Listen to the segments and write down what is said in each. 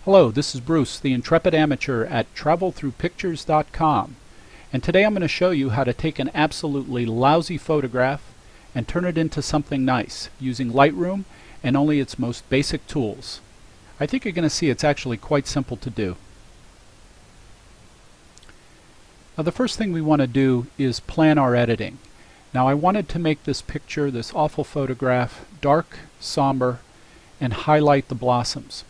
Hello, this is Bruce, the intrepid amateur at travelthroughpictures.com, and today I'm going to show you how to take an absolutely lousy photograph and turn it into something nice using LightRoom and only its most basic tools. I think you're going to see it's actually quite simple to do. Now the first thing we want to do is plan our editing. Now I wanted to make this picture, this awful photograph, dark, somber, and highlight the blossoms.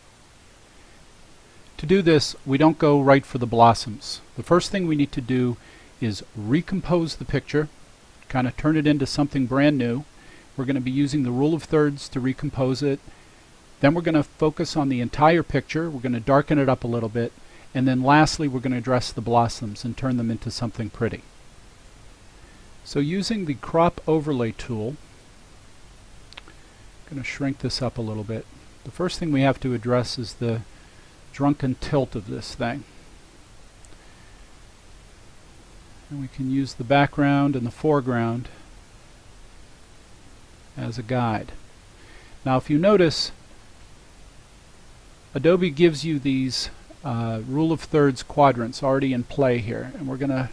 To do this, we don't go right for the blossoms. The first thing we need to do is recompose the picture, kind of turn it into something brand new. We're going to be using the rule of thirds to recompose it. Then we're going to focus on the entire picture. We're going to darken it up a little bit. And then lastly, we're going to address the blossoms and turn them into something pretty. So using the crop overlay tool, I'm going to shrink this up a little bit. The first thing we have to address is the drunken tilt of this thing. And we can use the background and the foreground as a guide. Now if you notice, Adobe gives you these rule of thirds quadrants already in play here, and we're going to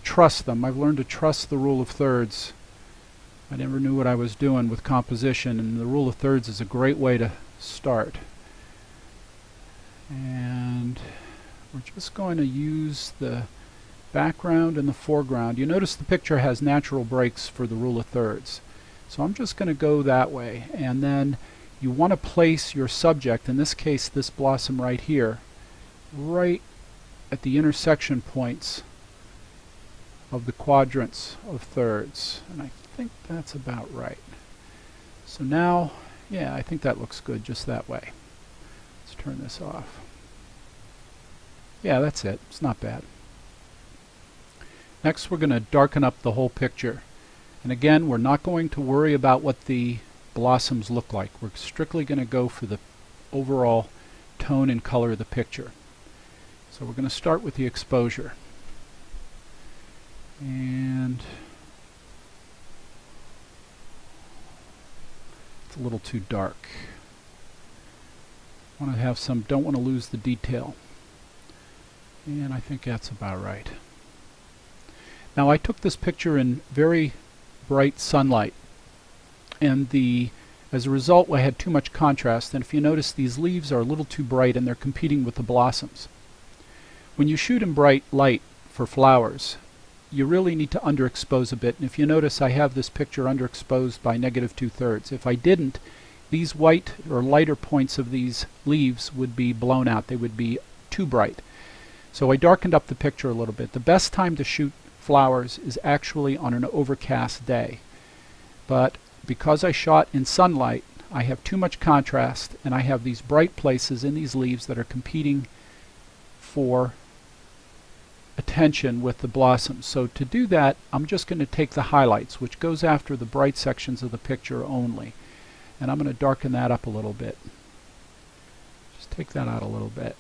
trust them. I've learned to trust the rule of thirds. I never knew what I was doing with composition, and the rule of thirds is a great way to start. And we're just going to use the background and the foreground. You notice the picture has natural breaks for the rule of thirds. So I'm just going to go that way. And then you want to place your subject, in this case this blossom right here, right at the intersection points of the quadrants of thirds. And I think that's about right. So now, yeah, I think that looks good just that way. Let's turn this off. Yeah, that's it. It's not bad. Next, we're going to darken up the whole picture. And again, we're not going to worry about what the blossoms look like. We're strictly going to go for the overall tone and color of the picture. So we're going to start with the exposure. And it's a little too dark. Want to have some, don't want to lose the detail. And I think that's about right. Now I took this picture in very bright sunlight, and as a result I had too much contrast, and if you notice these leaves are a little too bright and they're competing with the blossoms. When you shoot in bright light for flowers, you really need to underexpose a bit, and if you notice I have this picture underexposed by -2/3. If I didn't, these white or lighter points of these leaves would be blown out. They would be too bright. So I darkened up the picture a little bit. The best time to shoot flowers is actually on an overcast day. But because I shot in sunlight, I have too much contrast, and I have these bright places in these leaves that are competing for attention with the blossoms. So to do that, I'm just going to take the highlights, which goes after the bright sections of the picture only. And I'm going to darken that up a little bit. Just take that out a little bit.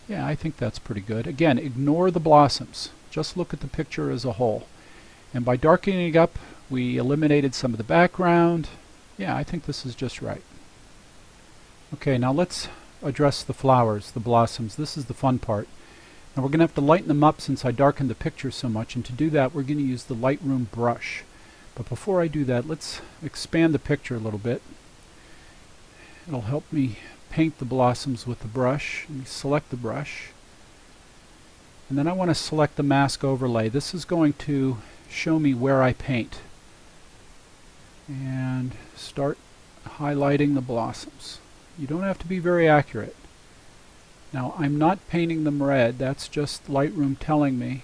Yeah, I think that's pretty good. Again, ignore the blossoms. Just look at the picture as a whole. And by darkening it up, we eliminated some of the background. Yeah, I think this is just right. Okay, now let's address the flowers, the blossoms. This is the fun part. Now we're going to have to lighten them up since I darkened the picture so much, and to do that we're going to use the LightRoom brush. But before I do that, let's expand the picture a little bit. It'll help me paint the blossoms with the brush. Let me select the brush. And then I want to select the mask overlay. This is going to show me where I paint. And start highlighting the blossoms. You don't have to be very accurate. Now I'm not painting them red. That's just LightRoom telling me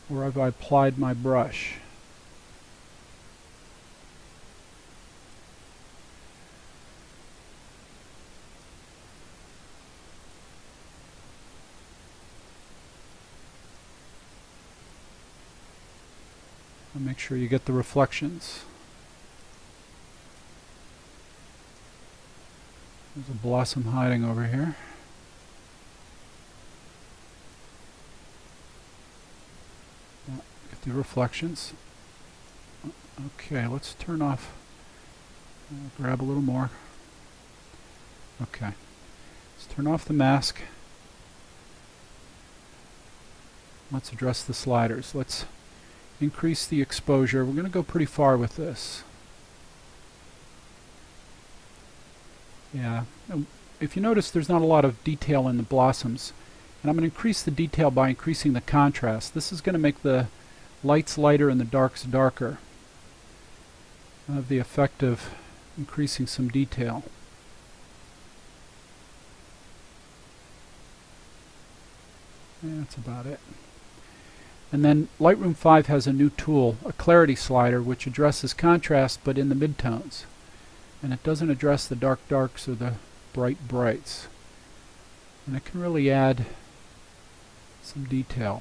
where I've applied my brush. And make sure you get the reflections. There's a blossom hiding over here. Yeah, get the reflections. Okay, let's turn off, grab a little more. Okay, let's turn off the mask. Let's address the sliders. Let's increase the exposure. We're going to go pretty far with this. Yeah, if you notice, there's not a lot of detail in the blossoms. And I'm going to increase the detail by increasing the contrast. This is going to make the lights lighter and the darks darker. I have the effect of increasing some detail. Yeah, that's about it. And then Lightroom 5 has a new tool, a clarity slider, which addresses contrast but in the midtones. And it doesn't address the dark darks or the bright brights. And it can really add some detail.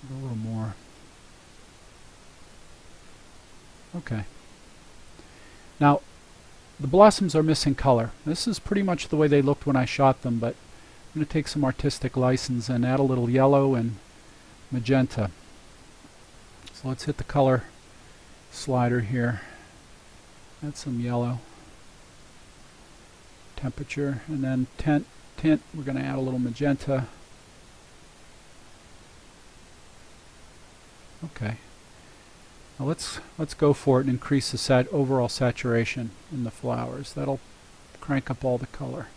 A little more. Okay. Now, the blossoms are missing color. This is pretty much the way they looked when I shot them, but I'm going to take some artistic license and add a little yellow and magenta. So let's hit the color slider here. Add some yellow. Temperature, and then tint. We're going to add a little magenta. Okay. Now let's go for it and increase the overall saturation in the flowers. That'll crank up all the color.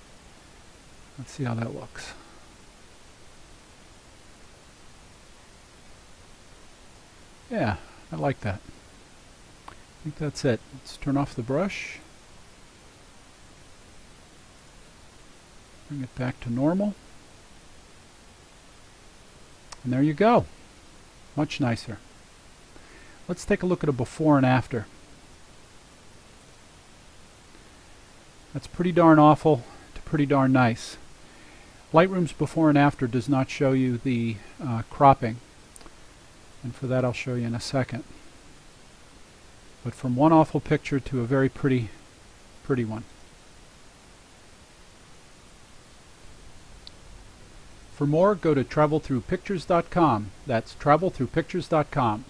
Let's see how that looks. Yeah, I like that. I think that's it. Let's turn off the brush. Bring it back to normal. And there you go. Much nicer. Let's take a look at a before and after. That's pretty darn awful to pretty darn nice. Lightroom's before and after does not show you the cropping. And for that I'll show you in a second. But from one awful picture to a very pretty one. For more, go to travelthroughpictures.com. That's travelthroughpictures.com.